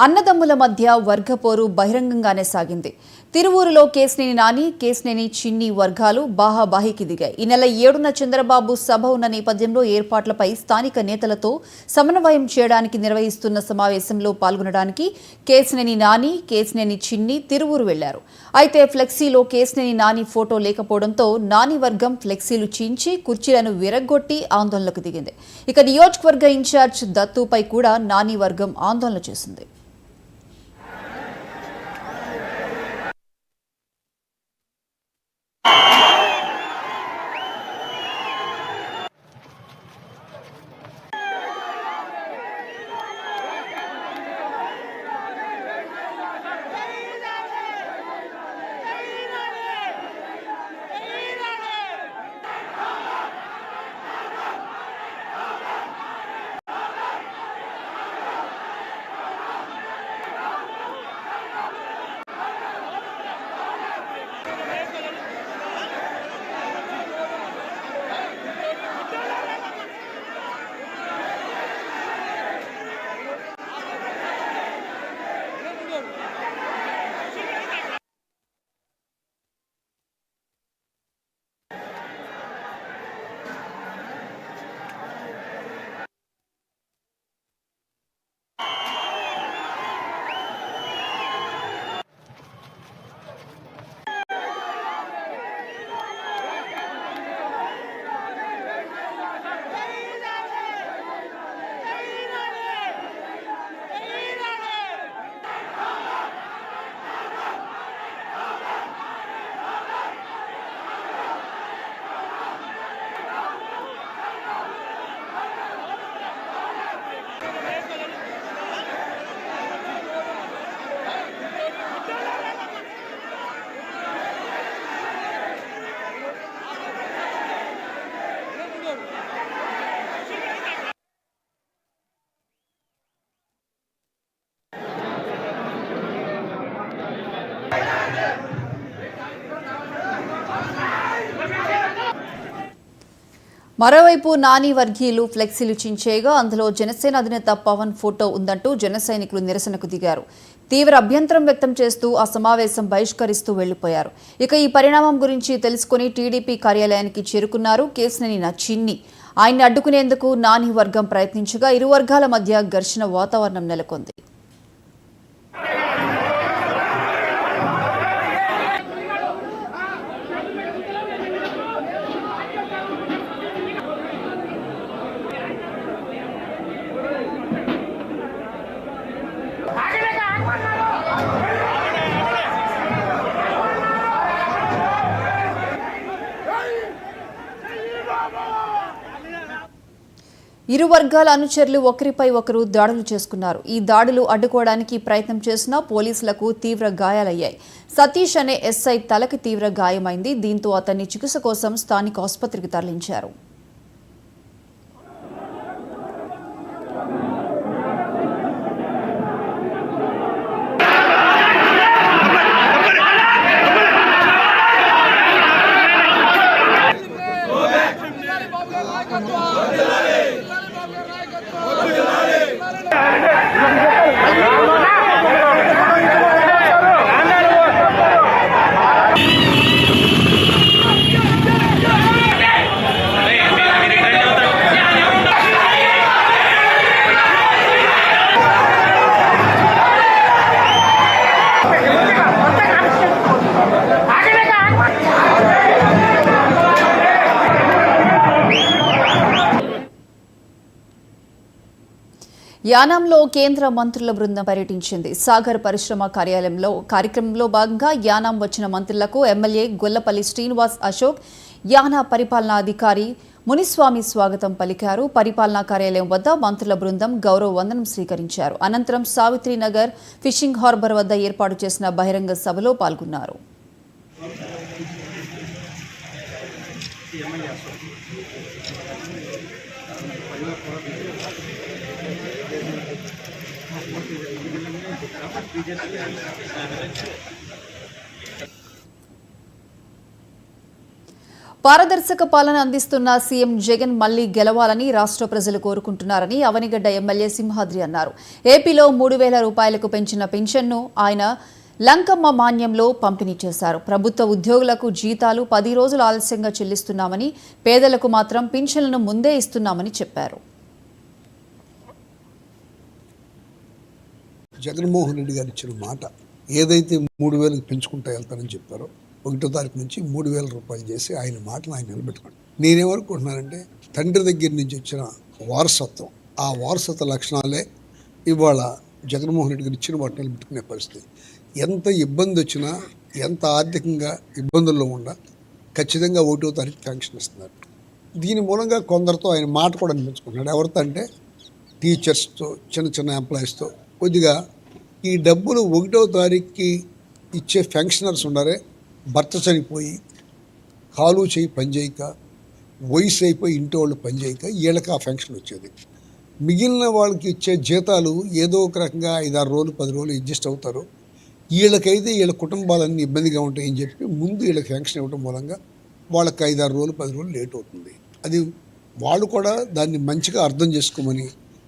అన్నదమ్ముల మధ్య వర్గపోరు బహిరంగంగానే సాగింది. తిరువూరులో కేశినేని నాని, కేశినేని చిన్ని వర్గాలు బాహాబాహీకి దిగాయి. ఈ నెల 7న చంద్రబాబు సభ ఉన్న నేపథ్యంలో ఏర్పాట్లపై స్థానిక నేతలతో సమన్వయం చేయడానికి నిర్వహిస్తున్న సమావేశంలో పాల్గొనడానికి కేశినేని నాని, కేశినేని చిన్ని తిరువూరు వెళ్లారు. అయితే ఫ్లెక్సీలో కేశినేని నాని ఫోటో లేకపోవడంతో నాని వర్గం ఫ్లెక్సీలు చించి కుర్చీలను విరగ్గొట్టి ఆందోళనకు దిగింది. ఇక నియోజకవర్గ ఇన్ఛార్జ్ దత్తుపై కూడా నాని వర్గం ఆందోళన చేసింది. మరోవైపు నాని వర్గీయులు ఫ్లెక్సీలు చించేయగా అందులో జనసేన అధినేత పవన్ ఫోటో ఉందంటూ జన సైనికులు నిరసనకు దిగారు. తీవ్ర అభ్యంతరం వ్యక్తం చేస్తూ ఆ సమావేశం బహిష్కరిస్తూ వెళ్లిపోయారు. ఇక ఈ పరిణామం గురించి తెలుసుకుని టీడీపీ కార్యాలయానికి చేరుకున్నారు కేశినేని చిన్ని. ఆయన్ని అడ్డుకునేందుకు నాని వర్గం ప్రయత్నించగా ఇరు వర్గాల మధ్య ఘర్షణ వాతావరణం నెలకొంది. ఇరు వర్గాల అనుచరులు ఒకరిపై ఒకరు దాడులు చేసుకున్నారు. ఈ దాడులు అడ్డుకోవడానికి ప్రయత్నం చేసినా పోలీసులకు తీవ్ర గాయాలయ్యాయి. సతీష్ అనే ఎస్ఐ తలకి తీవ్ర గాయమైంది. దీంతో అతన్ని చికిత్స కోసం స్థానిక ఆసుపత్రికి తరలించారు. యానాంలో కేంద్ర మంత్రుల బృందం పర్యటించింది. సాగర్ పరిశ్రమ కార్యక్రమంలో భాగంగా యానాం వచ్చిన మంత్రులకు ఎమ్మెల్యే గొల్లపల్లి శ్రీనివాస్ అశోక్, యానా పరిపాలనాధికారి మునిస్వామి స్వాగతం పలికారు. పరిపాలనా కార్యాలయం వద్ద మంత్రుల బృందం గౌరవ వందనం స్వీకరించారు. అనంతరం సావిత్రినగర్ ఫిషింగ్ హార్బర్ వద్ద ఏర్పాటు చేసిన బహిరంగ సభలో పాల్గొన్నారు. పారదర్శక పాలన అందిస్తున్న సీఎం జగన్ మళ్లీ గెలవాలని రాష్ట్ర ప్రజలు కోరుకుంటున్నారని అవనిగడ్డ ఎమ్మెల్యే సింహాద్రి అన్నారు. ఏపీలో 3,000 రూపాయలకు పెంచిన పెన్షన్ను ఆయన లంకమ్మ మాన్యంలో పంపిణీ చేశారు. ప్రభుత్వ ఉద్యోగులకు జీతాలు 10 రోజులు ఆలస్యంగా చెల్లిస్తున్నామని, పేదలకు మాత్రం పెన్షన్లను ముందే ఇస్తున్నామని చెప్పారు. జగన్మోహన్ రెడ్డి గారు ఇచ్చిన మాట ఏదైతే 3,000కి పెంచుకుంటూ వెళ్తానని చెప్పారో 1వ తారీఖు నుంచి 3,000 రూపాయలు చేసి ఆయన మాటను ఆయన నిలబెట్టుకోండి. నేనేమనుకుంటున్నానంటే తండ్రి దగ్గర నుంచి వచ్చిన వారసత్వం, ఆ వారసత్వ లక్షణాలే ఇవాళ జగన్మోహన్ రెడ్డి గారు ఇచ్చిన మాట నిలబెట్టుకునే పరిస్థితి. ఎంత ఇబ్బంది వచ్చినా, ఎంత ఆర్థికంగా ఇబ్బందుల్లో ఉన్నా ఖచ్చితంగా 1వ తారీఖు శాంక్షన్ ఇస్తున్నారు. దీని మూలంగా కొందరితో ఆయన మాట కూడా అనిపించుకుంటున్నాడు. ఎవరితో అంటే టీచర్స్తో, చిన్న చిన్న ఎంప్లాయీస్తో కొద్దిగా ఈ డబ్బులు 1వ తారీఖుకి ఇచ్చే పెన్షనర్స్ ఉన్నారే, భర్త చనిపోయి కాలు చేయి పనిచేయక, వయసు అయిపోయి ఇంటి వాళ్ళు పనిచేయక వీళ్ళకి ఆ పెన్షన్ వచ్చేది. మిగిలిన వాళ్ళకి ఇచ్చే జీతాలు ఏదో ఒక రకంగా 5-6 రోజులు 10 రోజులు అడ్జస్ట్ అవుతారు. వీళ్ళకైతే వీళ్ళ కుటుంబాలన్నీ ఇబ్బందిగా ఉంటాయని చెప్పి ముందు వీళ్ళకి పెన్షన్ ఇవ్వడం మూలంగా వాళ్ళకి 5-6 రోజులు 10 రోజులు లేట్ అవుతుంది. అది వాళ్ళు కూడా దాన్ని మంచిగా అర్థం చేసుకోమని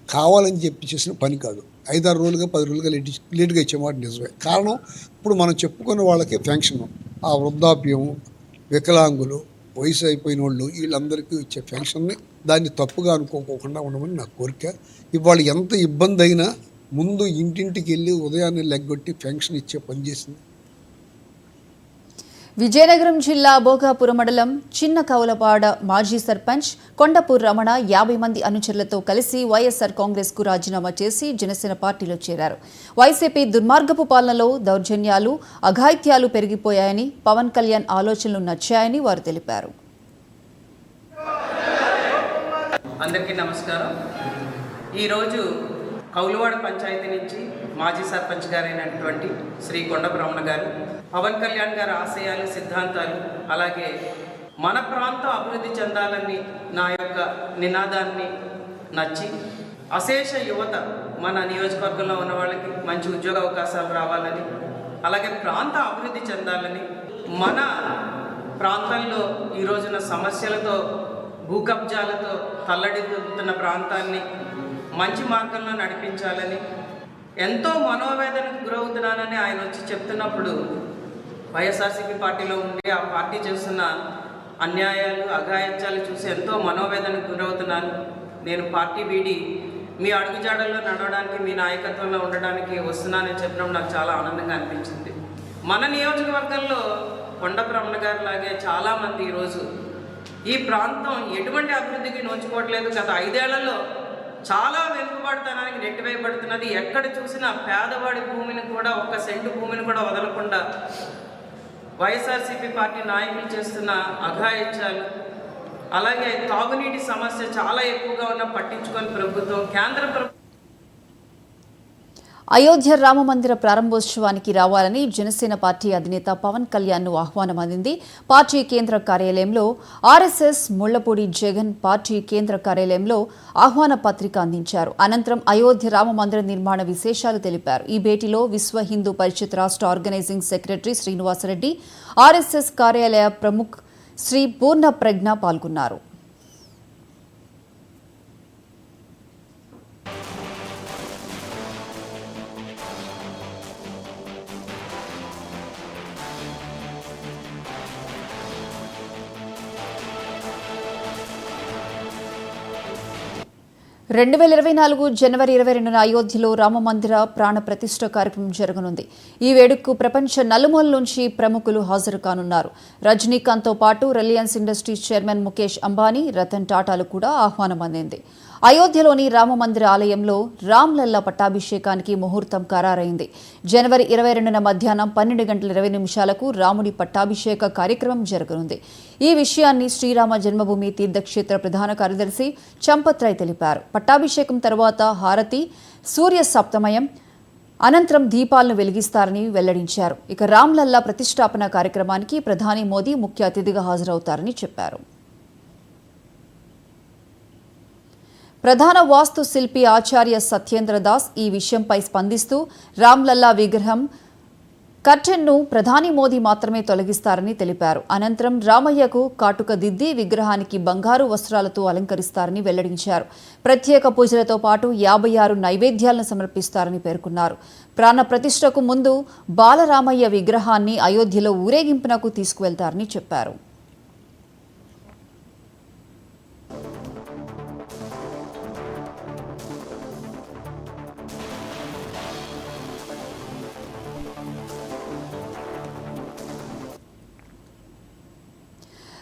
కావాలని చెప్పి చేసిన పని కాదు. 5-6 రోజులుగా 10 రోజులుగా లేటుగా ఇచ్చేమాట నిజమే. కారణం ఇప్పుడు మనం చెప్పుకున్న వాళ్ళకి పెన్షన్, ఆ వృద్ధాప్యం, వికలాంగులు, వయసు అయిపోయిన వాళ్ళు వీళ్ళందరికీ ఇచ్చే పెన్షన్ని దాన్ని తప్పుగా అనుకోకుండా ఉండమని నా కోరిక. ఇవాళ ఎంత ఇబ్బంది అయినా ముందు ఇంటింటికి వెళ్ళి ఉదయాన్నే లెగ్గొట్టి పెన్షన్ ఇచ్చే పని చేసింది. విజయనగరం జిల్లా భోగాపురం మండలం చిన్న కౌలపాడ మాజీ సర్పంచ్ కొండపూర్ రమణ 50 మంది అనుచరులతో కలిసి వైఎస్ఆర్ కాంగ్రెస్ కు రాజీనామా చేసి జనసేన పార్టీలో చేరారు. వైసీపీ దుర్మార్గపు పాలనలో దౌర్జన్యాలు, అఘాయిత్యాలు పెరిగిపోయాయని, పవన్ కళ్యాణ్ ఆలోచనలు నచ్చాయని వారు తెలిపారు. అందరికీ నమస్కారం. ఈరోజు కౌలువాడ పంచాయతీ నుంచి మాజీ సర్పంచ్ గారైనటువంటి శ్రీ కొండపు రమణ గారు పవన్ కళ్యాణ్ గారి ఆశయాలు, సిద్ధాంతాలు, అలాగే మన ప్రాంతం అభివృద్ధి చెందాలని నా యొక్క నినాదాన్ని నచ్చి అశేష యువత మన నియోజకవర్గంలో ఉన్న వాళ్ళకి మంచి ఉద్యోగ అవకాశాలు రావాలని, అలాగే ప్రాంత అభివృద్ధి చెందాలని, మన ప్రాంతంలో ఈ రోజున సమస్యలతో, భూ కబ్జాలతో తల్లడిల్లుతున్న ప్రాంతాన్ని మంచి మార్గంలో నడిపించాలని, ఎంతో మనోవేదనకు గురవుతున్నానని ఆయన వచ్చి చెప్తున్నప్పుడు వైఎస్ఆర్సీపీ పార్టీలో ఉండి ఆ పార్టీ చేస్తున్న అన్యాయాలు, అఘాయిత్యాలు చూసి ఎంతో మనోవేదనకు గురవుతున్నాను. నేను పార్టీ వీడి మీ అడుగుజాడల్లో నడవడానికి, మీ నాయకత్వంలో ఉండడానికి వస్తున్నానని చెప్పడం నాకు చాలా ఆనందంగా అనిపించింది. మన నియోజకవర్గంలో కొండపు రమణ గారి లాగే చాలామంది ఈరోజు ఈ ప్రాంతం ఎటువంటి అభివృద్ధికి నోచుకోవట్లేదు. గత 5 ఏళ్లలో చాలా వెనుకబడతనానికి నెట్టివేయబడుతున్నది. ఎక్కడ చూసినా పేదవాడి భూమిని కూడా, 1 సెంటు భూమిని కూడా వదలకుండా వైఎస్ఆర్సీపీ పార్టీ నాయకులు చేస్తున్న అఘాయిత్యాలు, అలాగే తాగునీటి సమస్య చాలా ఎక్కువగా ఉన్న పట్టించుకొని ప్రభుత్వం, కేంద్ర ప్రభుత్వం అయోధ్య రామ మందిర ప్రారంభోత్సవానికి రావాలని జనసేన పార్టీ అధినేత పవన్ కళ్యాణ్ ను ఆహ్వానం అందింది. పార్టీ కేంద్ర కార్యాలయంలో ఆర్ఎస్ఎస్ ముళ్లపూడి జగన్ పార్టీ కేంద్ర కార్యాలయంలో ఆహ్వాన పత్రిక అందించారు. అనంతరం అయోధ్య రామ మందిర నిర్మాణ విశేషాలు తెలిపారు. ఈ భేటీలో విశ్వ హిందూ పరిషత్ రాష్ట్ర ఆర్గనైజింగ్ సెక్రటరీ శ్రీనివాసరెడ్డి, ఆర్ఎస్ఎస్ కార్యాలయ ప్రముఖ్ శ్రీ పూర్ణ ప్రజ్ఞ పాల్గొన్నారు. జనవరి 22న అయోధ్యలో రామమందిర ప్రాణ ప్రతిష్ఠ కార్యక్రమం జరగనుంది. ఈ వేడుకకు ప్రపంచ నలుమూలల నుంచి ప్రముఖులు హాజరు కానున్నారు. రజనీకాంత్తో పాటు రిలయన్స్ ఇండస్ట్రీస్ చైర్మన్ ముఖేష్ అంబానీ, రతన్ టాటాలు కూడా ఆహ్వానం అందింది. అయోధ్యలోని రామమందిర ఆలయంలో రామ్లల్లా పట్టాభిషేకానికి ముహూర్తం ఖరారైంది. జనవరి 22న మధ్యాహ్నం 12:20 రాముడి పట్టాభిషేక కార్యక్రమం జరగనుంది. ఈ విషయాన్ని శ్రీరామ జన్మభూమి తీర్థక్షేత్ర ప్రధాన కార్యదర్శి చంపత్రాయ్ తెలిపారు. పట్టాభిషేకం తర్వాత హారతి, సూర్య సప్తమయం అనంతరం దీపాలను వెలిగిస్తారని వెల్లడించారు. ఇక రామ్లల్లా ప్రతిష్టాపన కార్యక్రమానికి ప్రధాని మోదీ ముఖ్య అతిథిగా హాజరవుతారని చెప్పారు. ప్రధాన వాస్తు శిల్పి ఆచార్య సత్యేంద్ర దాస్ ఈ విషయంపై స్పందిస్తూ రామ్లల్లా విగ్రహం కర్టెన్ను ప్రధాని మోదీ మాత్రమే తొలగిస్తారని తెలిపారు. అనంతరం రామయ్యకు కాటుక దిద్ది విగ్రహానికి బంగారు వస్త్రాలతో అలంకరిస్తారని వెల్లడించారు. ప్రత్యేక పూజలతో పాటు 56 నైవేద్యాలను సమర్పిస్తారని పేర్కొన్నారు. ప్రాణ ప్రతిష్టకు ముందు బాలరామయ్య విగ్రహాన్ని అయోధ్యలో ఊరేగింపునకు తీసుకువెళ్తారని చెప్పారు.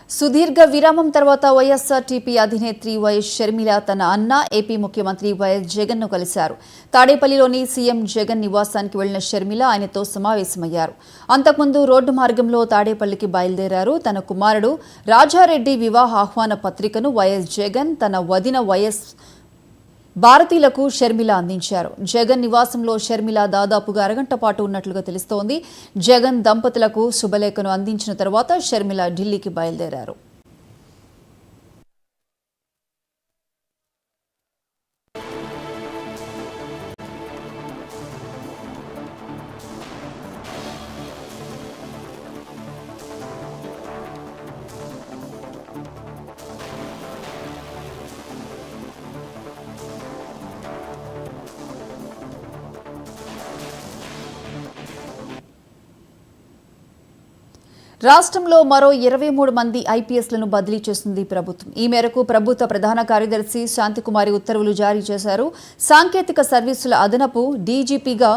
సుదీర్ఘ విరామం తర్వాత వైఎస్ఆర్టీపీ అధినేత్రి వైఎస్ షర్మిల తన అన్న ఏపీ ముఖ్యమంత్రి వైఎస్ జగన్ను కలిశారు. తాడేపల్లిలోని సీఎం జగన్ నివాసానికి వెళ్లిన షర్మిల ఆయనతో సమావేశమయ్యారు. అంతకుముందు రోడ్డు మార్గంలో తాడేపల్లికి బయలుదేరారు. తన కుమారుడు రాజారెడ్డి వివాహ ఆహ్వాన పత్రికను వైఎస్ జగన్ తన వదిన వైఎస్ భారతీలకు షర్మిల అందించారు. జగన్ నివాసంలో షర్మిల దాదాపుగా అరగంట పాటు ఉన్నట్లుగా తెలుస్తోంది. జగన్ దంపతులకు శుభలేఖను అందించిన తర్వాత షర్మిల ఢిల్లీకి బయలుదేరారు. రాష్ట్రంలో మరో 23 మంది ఐపీఎస్లను బదిలీ చేస్తుంది ప్రభుత్వం. ఈ మేరకు ప్రభుత్వ ప్రధాన కార్యదర్శి శాంతికుమారి ఉత్తర్వులు జారీ చేశారు. సాంకేతిక సర్వీసుల అదనపు డీజీపీగా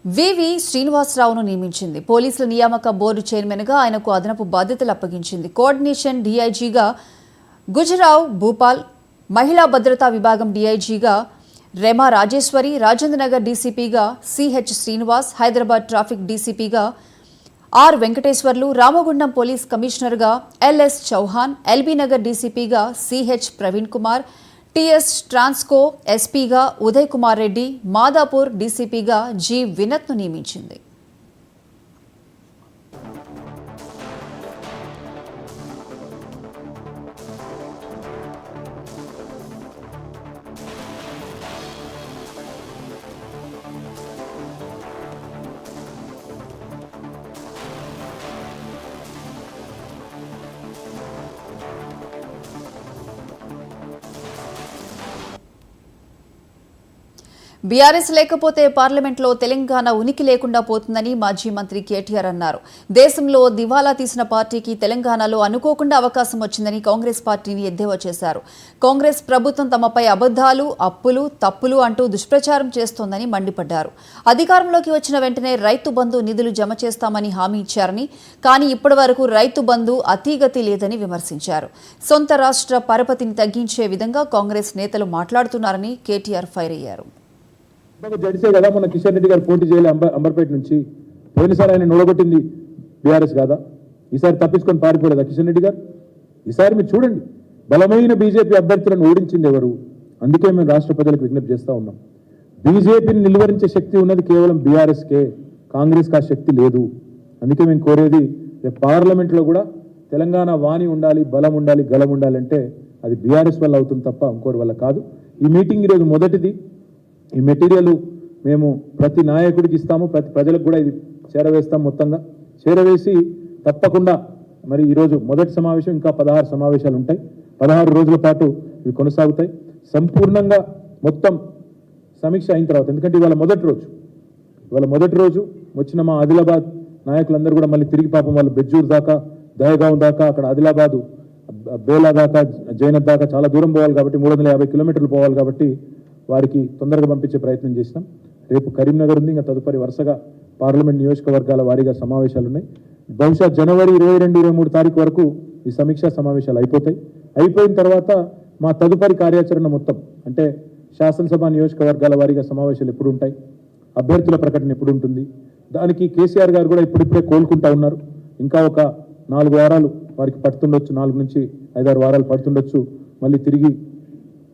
వివి శ్రీనివాసరావును నియమించింది. పోలీసుల నియామక బోర్డు చైర్మన్గా ఆయనకు అదనపు బాధ్యతలు అప్పగించింది. కోఆర్డినేషన్ డీఐజీగా గుజరావ్ భూపాల్, మహిళా భద్రతా విభాగం డీఐజీగా రెమా రాజేశ్వరి, రాజేంద్రనగర్ డీసీపీగా సిహెచ్ శ్రీనివాస్, హైదరాబాద్ ట్రాఫిక్ డీసీపీగా ఆర్ వెంకటేశ్వర్లు, రామగుండం పోలీస్ కమిషనర్గా ఎల్ఎస్ చౌహాన్, ఎల్బీనగర్ డీసీపీగా సిహెచ్ ప్రవీణ్ కుమార్, టీఎస్ ట్రాన్స్కో ఎస్పీగా ఉదయ్ కుమార్ రెడ్డి, మాదాపూర్ డీసీపీగా జి వినత్ను నియమించింది. బీఆర్ఎస్ లేకపోతే పార్లమెంట్లో తెలంగాణ ఉనికి లేకుండా పోతుందని మాజీ మంత్రి కేటీఆర్ అన్నారు. దేశంలో దివాలా తీసిన పార్టీకి తెలంగాణలో అనుకోకుండా అవకాశం వచ్చిందని కాంగ్రెస్ పార్టీని ఎద్దేవా చేశారు. కాంగ్రెస్ ప్రభుత్వం తమపై అబద్దాలు, అప్పులు, తప్పులు అంటూ దుష్ప్రచారం చేస్తోందని మండిపడ్డారు. అధికారంలోకి వచ్చిన వెంటనే రైతు బంధు నిధులు జమ చేస్తామని హామీ ఇచ్చారని, కానీ ఇప్పటివరకు రైతు బంధు అతీగతి లేదని విమర్శించారు. సొంత రాష్ట్ర పరపతిని తగ్గించే విధంగా కాంగ్రెస్ నేతలు మాట్లాడుతున్నారని కేటీఆర్ ఫైర్ అయ్యారు. జడిసే కదా మన కిషన్ రెడ్డి గారు పోటీ చేయాలి అంబర్పేట నుంచి. పోయినసారి ఆయన నొడగొట్టింది బీఆర్ఎస్ కాదా? ఈసారి తప్పించుకొని పారిపోలేదా కిషన్ రెడ్డి గారు? ఈసారి మీరు చూడండి, బలమైన బీజేపీ అభ్యర్థులను ఓడించింది ఎవరు? అందుకే మేము రాష్ట్ర ప్రజలకు విజ్ఞప్తి చేస్తూ ఉన్నాం. బీజేపీని నిలువరించే శక్తి ఉన్నది కేవలం బీఆర్ఎస్కే, కాంగ్రెస్కి ఆ శక్తి లేదు. అందుకే మేము కోరేది, పార్లమెంట్లో కూడా తెలంగాణ వాణి ఉండాలి, బలం ఉండాలి, గలం ఉండాలంటే అది బీఆర్ఎస్ వల్ల అవుతుంది తప్ప ఇంకోరి వల్ల కాదు. ఈ మీటింగ్ ఈరోజు మొదటిది. ఈ మెటీరియల్ మేము ప్రతి నాయకుడికి ఇస్తాము, ప్రతి ప్రజలకు కూడా ఇది చేరవేస్తాం. మొత్తంగా చేరవేసి తప్పకుండా మరి ఈరోజు మొదటి సమావేశం, ఇంకా 16 సమావేశాలు ఉంటాయి. 16 రోజుల పాటు ఇవి కొనసాగుతాయి. సంపూర్ణంగా మొత్తం సమీక్ష అయిన తర్వాత, ఎందుకంటే ఇవాళ మొదటి రోజు వచ్చిన మా ఆదిలాబాద్ నాయకులందరూ కూడా మళ్ళీ తిరిగి పాపం వాళ్ళు బెజ్జూర్ దాకా, దహగాం దాకా, అక్కడ ఆదిలాబాదు బేలా దాకా, జైనత్ దాకా చాలా దూరం పోవాలి కాబట్టి 350 కిలోమీటర్లు పోవాలి కాబట్టి వారికి తొందరగా పంపించే ప్రయత్నం చేసినాం. రేపు కరీంనగర్ ఉంది, ఇంకా తదుపరి వరుసగా పార్లమెంట్ నియోజకవర్గాల వారీగా సమావేశాలు ఉన్నాయి. బహుశా జనవరి 22-23 తారీఖు వరకు ఈ సమీక్షా సమావేశాలు అయిపోతాయి. అయిపోయిన తర్వాత మా తదుపరి కార్యాచరణ మొత్తం, అంటే శాసనసభ నియోజకవర్గాల వారీగా సమావేశాలు ఎప్పుడు ఉంటాయి, అభ్యర్థుల ప్రకటన ఎప్పుడు ఉంటుంది, దానికి కేసీఆర్ గారు కూడా ఇప్పుడిప్పుడే కోలుకుంటా ఉన్నారు. ఇంకా ఒక 4 వారాలు వారికి పడుతుండొచ్చు, 4 నుంచి 5-6 వారాలు పడుతుండొచ్చు. మళ్ళీ తిరిగి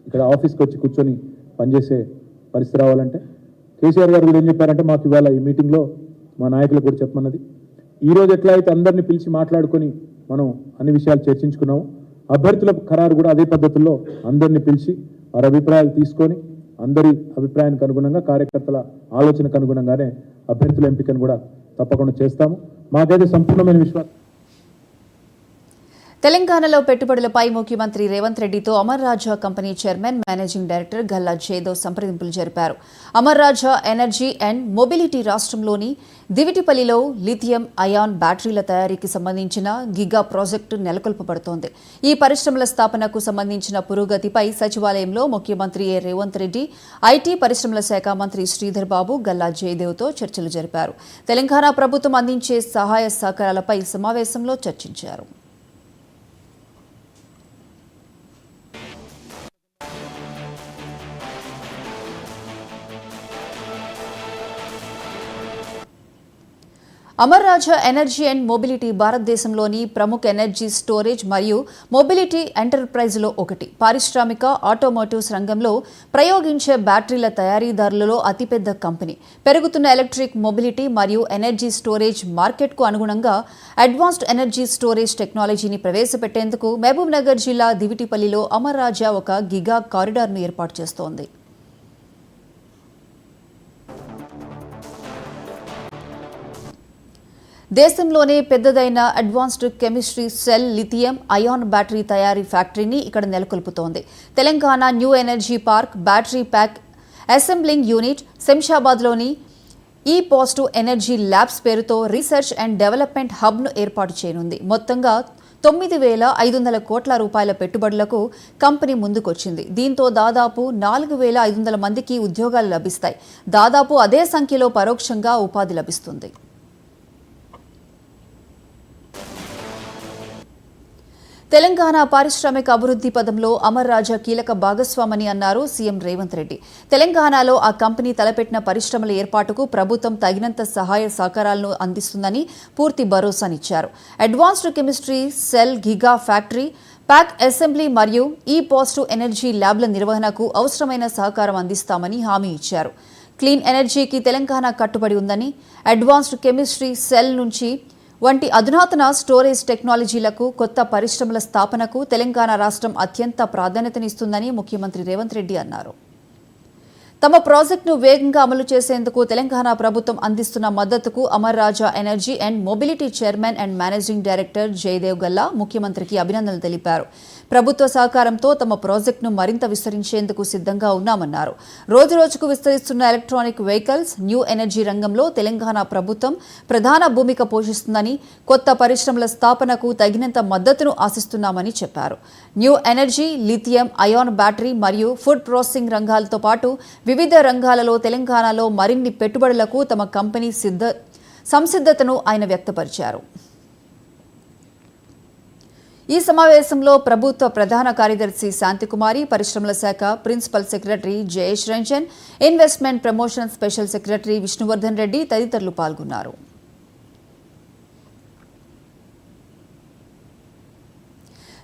ఇక్కడ ఆఫీస్కి వచ్చి కూర్చొని పనిచేసే పరిస్థితి రావాలంటే కేసీఆర్ గారు కూడా ఏం చెప్పారంటే, మాకు ఇవాళ ఈ మీటింగ్లో మా నాయకులకు కూడా చెప్పమన్నది, ఈరోజు ఎట్లా అయితే అందరినీ పిలిచి మాట్లాడుకొని మనం అన్ని విషయాలు చర్చించుకున్నాము, అభ్యర్థుల ఖరారు కూడా అదే పద్ధతుల్లో అందరినీ పిలిచి వారి అభిప్రాయాలు తీసుకొని అందరి అభిప్రాయానికి అనుగుణంగా, కార్యకర్తల ఆలోచనకు అనుగుణంగానే అభ్యర్థుల ఎంపికను కూడా తప్పకుండా చేస్తాము. మాకైతే సంపూర్ణమైన విశ్వాసం. తెలంగాణలో పెట్టుబడులపై ముఖ్యమంత్రి రేవంత్ రెడ్డితో Amara Raja company chairman managing director Galla Jayadev సంప్రదింపులు జరిపారు. Amara Raja energy and mobility రాష్ట్రంలోని దివిటిపల్లిలో లిథియం అయాన్ బ్యాటరీల తయారీకి సంబంధించిన గిగా ప్రాజెక్టు నెలకొల్పబడుతోంది. ఈ పరిశ్రమల స్థాపనకు సంబంధించిన పురోగతిపై సచివాలయంలో ముఖ్యమంత్రి రేవంత్ రెడ్డి, ఐటీ పరిశ్రమల శాఖ మంత్రి శ్రీధర్ బాబు గల్లా జయదేవ్తో చర్చలు జరిపారు. తెలంగాణ ప్రభుత్వం అందించే సహాయ సహకారాలపై సమావేశంలో చర్చించారు. Amar Raja energy and mobility భారతదేశంలోని ప్రముఖ ఎనర్జీ స్టోరేజ్ మరియు మొబిలిటీ ఎంటర్ప్రైజ్లో ఒకటి. పారిశ్రామిక ఆటోమోటివ్స్ రంగంలో ప్రయోగించే బ్యాటరీల తయారీదారులలో అతిపెద్ద కంపెనీ. పెరుగుతున్న ఎలక్ట్రిక్ మొబిలిటీ మరియు ఎనర్జీ స్టోరేజ్ మార్కెట్కు అనుగుణంగా అడ్వాన్స్డ్ ఎనర్జీ స్టోరేజ్ టెక్నాలజీని ప్రవేశపెట్టేందుకు మహబూబ్ నగర్ జిల్లా దివిటిపల్లిలో అమర్ రాజా ఒక గిగా కారిడార్ను ఏర్పాటు చేస్తోంది. దేశంలోనే పెద్దదైన advanced chemistry cell lithium ion battery తయారీ ఫ్యాక్టరీని ఇక్కడ నెలకొల్పుతోంది. Telangana new energy park battery pack assembling unit శంషాబాద్లోని ఈ పాజిటివ్ ఎనర్జీ ల్యాబ్స్ పేరుతో రీసెర్చ్ అండ్ డెవలప్మెంట్ హబ్ను ఏర్పాటు చేయనుంది. మొత్తంగా 9,500 కోట్ల రూపాయల పెట్టుబడులకు కంపెనీ ముందుకొచ్చింది. దీంతో దాదాపు 4,500 మందికి ఉద్యోగాలు లభిస్తాయి. దాదాపు అదే సంఖ్యలో పరోక్షంగా ఉపాధి లభిస్తుంది. తెలంగాణ పారిశ్రామిక అభివృద్ధి పదంలో అమర్ రాజా కీలక భాగస్వామని అన్నారు సీఎం రేవంత్ రెడ్డి. తెలంగాణలో ఆ కంపెనీ తలపెట్టిన పరిశ్రమల ఏర్పాటుకు ప్రభుత్వం తగినంత సహాయ సహకారాలను అందిస్తుందని పూర్తి భరోసానిచ్చారు. Advanced chemistry cell giga factory, pack assembly మరియు ఈ పాజిటివ్ ఎనర్జీ ల్యాబ్ల నిర్వహణకు అవసరమైన సహకారం అందిస్తామని హామీ ఇచ్చారు. క్లీన్ ఎనర్జీకి తెలంగాణ కట్టుబడి ఉందని, అడ్వాన్స్డ్ కెమిస్ట్రీ సెల్ నుంచి వంటి అధునాతన స్టోరేజ్ టెక్నాలజీలకు, కొత్త పరిశ్రమల స్థాపనకు తెలంగాణ రాష్ట్రం అత్యంత ప్రాధాన్యతనిస్తుందని ముఖ్యమంత్రి రేవంత్ రెడ్డి అన్నారు. తమ ప్రాజెక్టును వేగంగా అమలు చేసేందుకు తెలంగాణ ప్రభుత్వం అందిస్తున్న మద్దతుకు Amara Raja energy and mobility chairman and managing director Jayadev Galla ముఖ్యమంత్రికి అభినందనలు తెలిపారు. ప్రభుత్వ సహకారంతో తమ ప్రాజెక్టును మరింత విస్తరించేందుకు సిద్ధంగా ఉన్నామన్నారు. రోజురోజుకు విస్తరిస్తున్న ఎలక్ట్రానిక్ వెహికల్స్, న్యూ ఎనర్జీ రంగంలో తెలంగాణ ప్రభుత్వం ప్రధాన భూమిక పోషిస్తుందని, కొత్త పరిశ్రమల స్థాపనకు తగినంత మద్దతును ఆశిస్తున్నామని చెప్పారు. New energy, lithium ion battery మరియు ఫుడ్ ప్రాసెసింగ్ రంగాలతో పాటు వివిధ రంగాలలో తెలంగాణలో మరిన్ని పెట్టుబడులకు తమ కంపెనీ సంసిద్ధతను ఆయన వ్యక్తపరిచారు. ఈ సమావేశంలో ప్రభుత్వ ప్రధాన కార్యదర్శి శాంతికుమారి, పరిశ్రమల శాఖ principal secretary Jayesh Ranjan, investment promotion special secretary Vishnuvardhan Reddy తదితరులు పాల్గొన్నారు.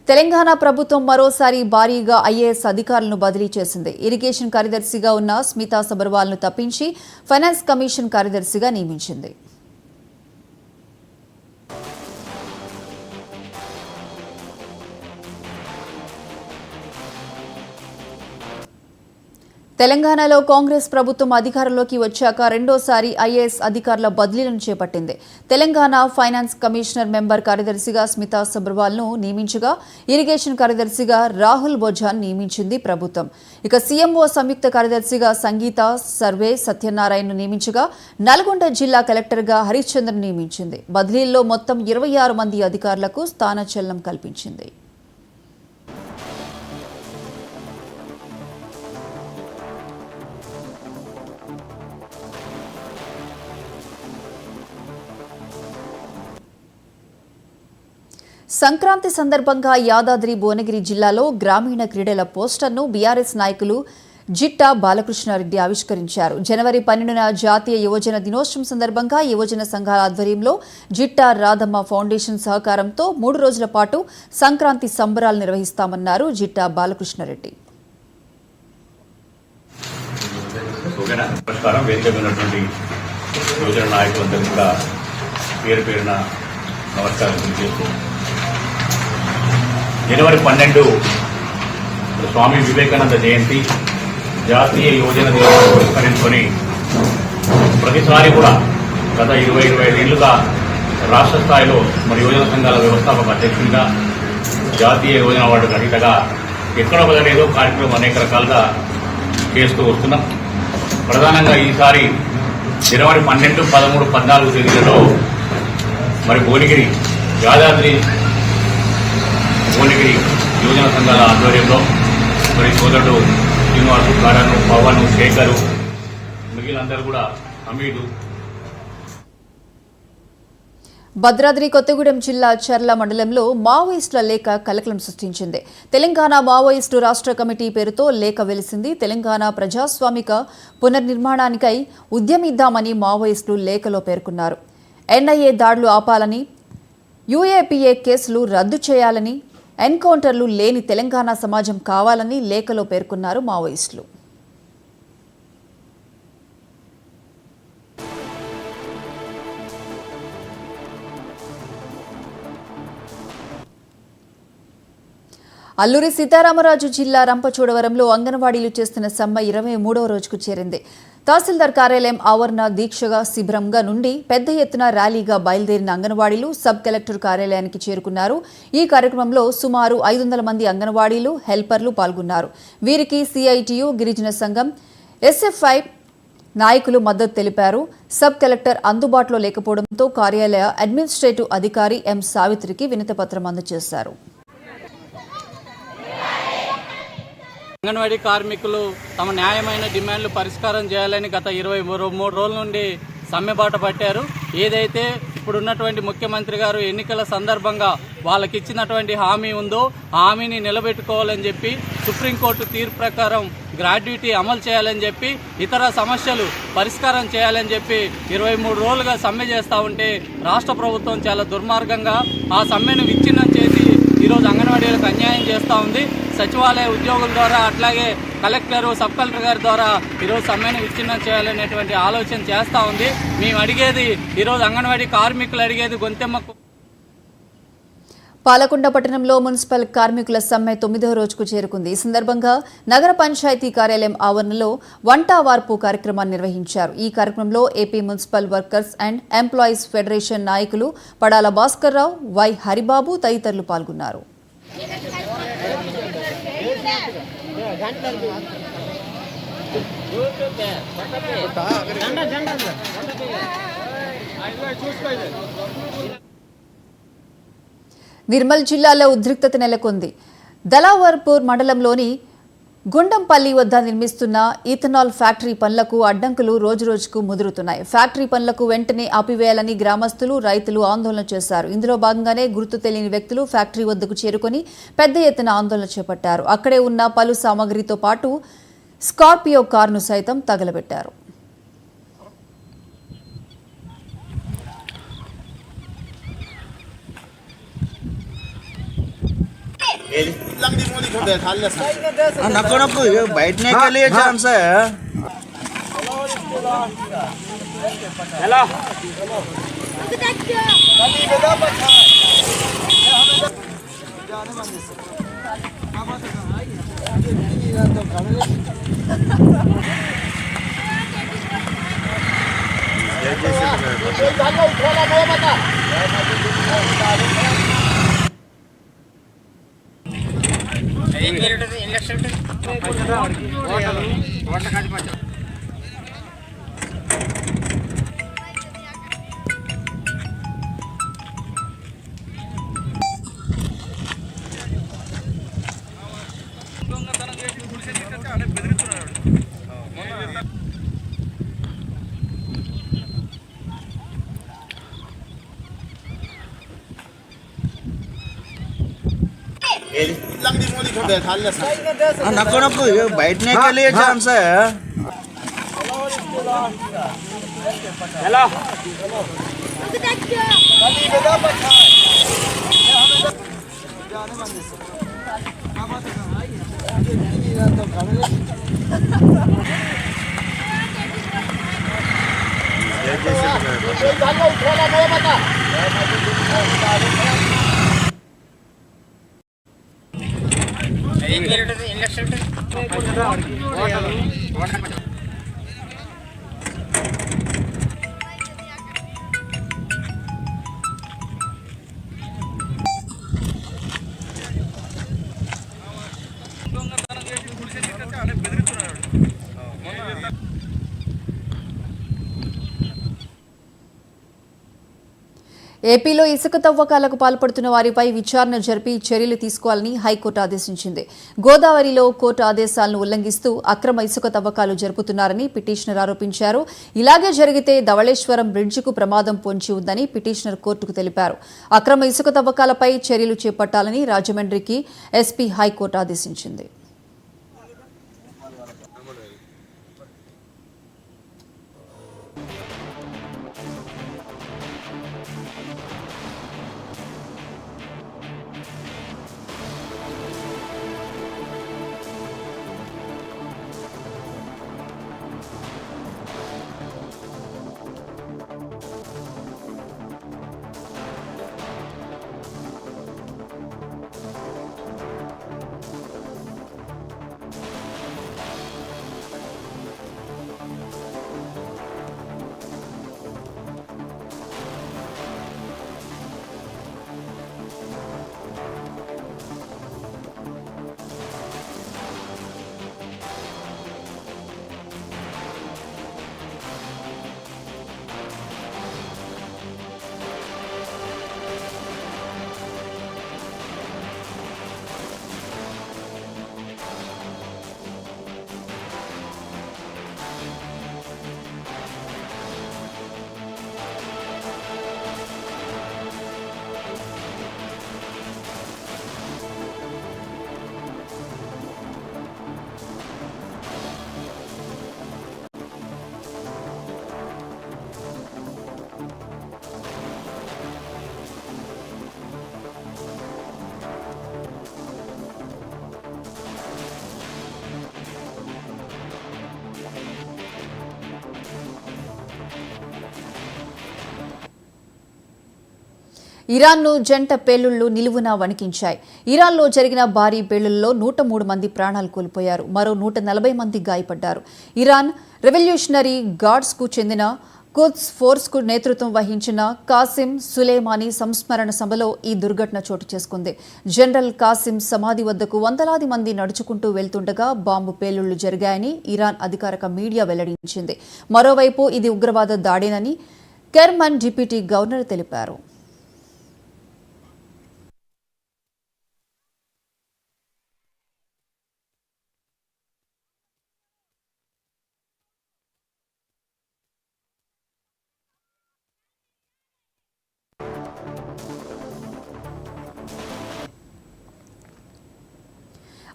తెలంగాణ ప్రభుత్వం మరోసారి భారీగా ఐఏఎస్ అధికారులను బదిలీ చేసింది. ఇరిగేషన్ కార్యదర్శిగా ఉన్న స్మితా సబర్వాల్ను తప్పించి ఫైనాన్స్ కమిషన్ కార్యదర్శిగా నియమించింది. తెలంగాణలో కాంగ్రెస్ ప్రభుత్వం అధికారంలోకి వచ్చాక రెండోసారి ఐఏఎస్ అధికారుల బదిలీలను చేపట్టింది. తెలంగాణ ఫైనాన్స్ కమిషనర్ మెంబర్ కార్యదర్శిగా స్మితా సబర్వాల్ను నియమించగా, ఇరిగేషన్ కార్యదర్శిగా రాహుల్ బొజాన్ నియమించింది ప్రభుత్వం. ఇక సీఎంఓ సంయుక్త కార్యదర్శిగా సంగీత సర్వే సత్యనారాయణను నియమించగా, నల్గొండ జిల్లా కలెక్టర్గా హరిశ్చంద్రను నియమించింది. బదిలీల్లో మొత్తం 26 మంది అధికారులకు స్థానచలనం కల్పించింది. సంక్రాంతి సందర్భంగా యాదాద్రి భువనగిరి జిల్లాలో గ్రామీణ క్రీడల పోస్టర్ను బీఆర్ఎస్ నాయకులు జిట్టా బాలకృష్ణారెడ్డి ఆవిష్కరించారు. జనవరి 12న జాతీయ యువజన దినోత్సవం సందర్భంగా యువజన సంఘాల ఆధ్వర్యంలో జిట్టా రాధమ్మ ఫౌండేషన్ సహకారంతో 3 రోజుల పాటు సంక్రాంతి సంబరాలు నిర్వహిస్తామన్నారు జిట్టా బాలకృష్ణారెడ్డి. జనవరి 12 స్వామి వివేకానంద జయంతి, జాతీయ యువజన దినోత్సవం పురస్కరించుకొని ప్రతిసారి కూడా గత 20-25 ఏళ్లుగా రాష్ట్ర స్థాయిలో మరి యువజన సంఘాల వ్యవస్థాపక అధ్యక్షునిగా, జాతీయ యువజన అవార్డు గ్రహీతగా ఎక్కడో ఒకటి ఏదో కార్యక్రమం అనేక రకాలుగా చేస్తూ వస్తున్నాం. ప్రధానంగా ఈసారి జనవరి 12, 13, 14 తేదీలలో మరి భువనగిరి యాదాద్రి భువనగిరి యువజన సంఘాల ఆధ్వర్యంలో మరి సోదరుడు శ్రీనివాసు, కరణ్, పవన్, శేఖరు, మిగిలినందరూ కూడా హమీదు. భద్రాద్రి కొత్తగూడెం జిల్లా చర్ల మండలంలో మావోయిస్టుల లేఖ కలకలం సృష్టించింది. తెలంగాణ మావోయిస్టు రాష్ట్ర కమిటీ పేరుతో లేఖ వెలిసింది. తెలంగాణ ప్రజాస్వామిక పునర్నిర్మాణానికై ఉద్యమిద్దామని మావోయిస్టులు లేఖలో పేర్కొన్నారు. ఎన్ఐఏ దాడులు ఆపాలని, యూఏపీఏ కేసులు రద్దు చేయాలని, ఎన్కౌంటర్లు లేని తెలంగాణ సమాజం కావాలని లేఖలో పేర్కొన్నారు మావోయిస్టులు. అల్లూరి సీతారామరాజు జిల్లా రంపచోడవరంలో అంగన్వాడీలు చేస్తున్న సమ్మె 23వ రోజుకు చేరింది. తహసీల్దార్ కార్యాలయం ఆవరణ దీక్షగా శిబిరంగా నుండి పెద్ద ఎత్తున ర్యాలీగా బయలుదేరిన అంగన్వాడీలు సబ్ కలెక్టర్ కార్యాలయానికి చేరుకున్నారు. ఈ కార్యక్రమంలో సుమారు 500 మంది అంగన్వాడీలు, హెల్పర్లు పాల్గొన్నారు. వీరికి సిఐటియు, గిరిజన సంఘం, ఎస్ఎఫ్ఐ నాయకులు మద్దతు తెలిపారు. సబ్ కలెక్టర్ అందుబాటులో లేకపోవడంతో కార్యాలయ అడ్మినిస్ట్రేటివ్ అధికారి ఎం సావిత్రికి వినతిపత్రం అందజేశారు. అంగన్వాడీ కార్మికులు తమ న్యాయమైన డిమాండ్లు పరిష్కారం చేయాలని గత 23 రోజుల నుండి సమ్మెబాట పట్టారు. ఏదైతే ఇప్పుడున్నటువంటి ముఖ్యమంత్రి గారు ఎన్నికల సందర్భంగా వాళ్ళకి ఇచ్చినటువంటి హామీ ఉందో హామీని నిలబెట్టుకోవాలని చెప్పి, సుప్రీంకోర్టు తీర్పు ప్రకారం గ్రాడ్యుటీ అమలు చేయాలని చెప్పి, ఇతర సమస్యలు పరిష్కారం చేయాలని చెప్పి 23 రోజులుగా సమ్మె చేస్తూ ఉంటే రాష్ట్ర ప్రభుత్వం చాలా దుర్మార్గంగా ఆ సమ్మెను విచ్ఛిన్నం చేసి ఈరోజు అంగన్వాడీలకు అన్యాయం చేస్తూ ఉంది. సచివాలయ ఉద్యోగుల ద్వారా, అట్లాగే కలెక్టర్, సబ్ కలెక్టర్ గారి ద్వారా ఈరోజు సమ్మెను విచ్ఛిన్నం చేయాలనేటువంటి ఆలోచన చేస్తూ ఉంది. మేము అడిగేది, ఈరోజు అంగన్వాడీ కార్మికులు అడిగేది గొంతెమ్మకు. పాలకొండ పట్టణంలో మున్సిపల్ కార్మికుల సమ్మె 9వ రోజుకు చేరుకుంది. ఈ సందర్భంగా నగర పంచాయతీ కార్యాలయం ఆవరణలో వంట వార్పు కార్యక్రమాన్ని నిర్వహించారు. ఈ కార్యక్రమంలో AP municipal workers and employees federation నాయకులు పడాల భాస్కర్రావు, వై హరిబాబు తదితరులు పాల్గొన్నారు. నిర్మల్ జిల్లాలో ఉద్రిక్తత నెలకొంది. దలావర్పూర్ మండలంలోని గుండంపల్లి వద్ద నిర్మిస్తున్న ఈథనాల్ ఫ్యాక్టరీ పనులకు అడ్డంకులు రోజురోజుకు ముదురుతున్నాయి. ఫ్యాక్టరీ పనులకు వెంటనే ఆపివేయాలని గ్రామస్తులు, రైతులు ఆందోళన చేశారు. ఇందులో భాగంగానే గుర్తు తెలియని వ్యక్తులు ఫ్యాక్టరీ వద్దకు చేరుకొని పెద్ద ఎత్తున ఆందోళన చేపట్టారు. అక్కడే ఉన్న పలు సామగ్రితో పాటు స్కార్పియో కారును సైతం తగలబెట్టారు. नको बैठने के लिए चांस है। नको बैठने के लिए चांस है। ఏపీలో ఇసుక తవ్వకాలకు పాల్పడుతున్న వారిపై విచారణ జరిపి చర్యలు తీసుకోవాలని హైకోర్టు ఆదేశించింది. గోదావరిలో కోర్టు ఆదేశాలను ఉల్లంఘిస్తూ అక్రమ ఇసుక తవ్వకాలు జరుపుతున్నారని పిటిషనర్ ఆరోపించారు. ఇలాగే జరిగితే ధవళేశ్వరం బ్రిడ్జికు ప్రమాదం పొంచి ఉందని పిటిషనర్ కోర్టుకు తెలిపారు. అక్రమ ఇసుక తవ్వకాలపై చర్యలు చేపట్టాలని రాజమండ్రికి ఎస్పీ హైకోర్టు ఆదేశించింది. ఇరాన్ను జంట పేలుళ్లు నిలువునా వణికించాయి. ఇరాన్లో జరిగిన భారీ పేలుళ్లలో 103 మంది ప్రాణాలు కోల్పోయారు. మరో 140 మంది గాయపడ్డారు. ఇరాన్ రెవల్యూషనరీ గార్డ్స్కు చెందిన కుద్స్ ఫోర్స్కు నేతృత్వం వహించిన కాసిం సులేమానీ సంస్మరణ సభలో ఈ దుర్ఘటన చోటు చేసుకుంది. జనరల్ కాసిం సమాధి వద్దకు వందలాది మంది నడుచుకుంటూ వెళ్తుండగా బాంబు పేలుళ్లు జరిగాయని ఇరాన్ అధికారిక మీడియా వెల్లడించింది. మరోవైపు ఇది ఉగ్రవాద దాడేనని కెర్మన్ డిప్యూటీ గవర్నర్ తెలిపారు.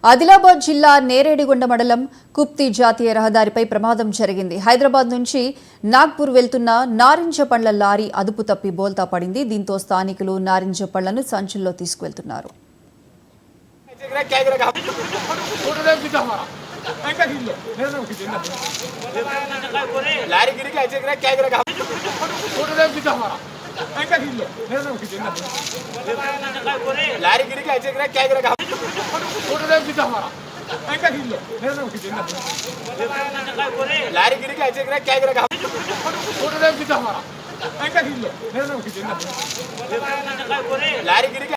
ఆదిలాబాద్ జిల్లా నేరేడిగొండ మండలం కుప్తి జాతీయ రహదారిపై ప్రమాదం జరిగింది. హైదరాబాద్ నుంచి నాగ్పూర్ వెళ్తున్న నారింజ పండ్ల లారీ అదుపు తప్పి బోల్తా పడింది. దీంతో స్థానికులు నారింజ పళ్లను సంచుల్లో తీసుకువెళ్తున్నారు. लारी गिरी का ऐसे क्या करेगा फोटो दे दिखा हमारा ऐसा खींच लो मेरे नाम खींच लारी गिरी का ऐसे क्या करेगा फोटो दे दिखा हमारा ऐसा खींच लो मेरे नाम खींच लारी गिरी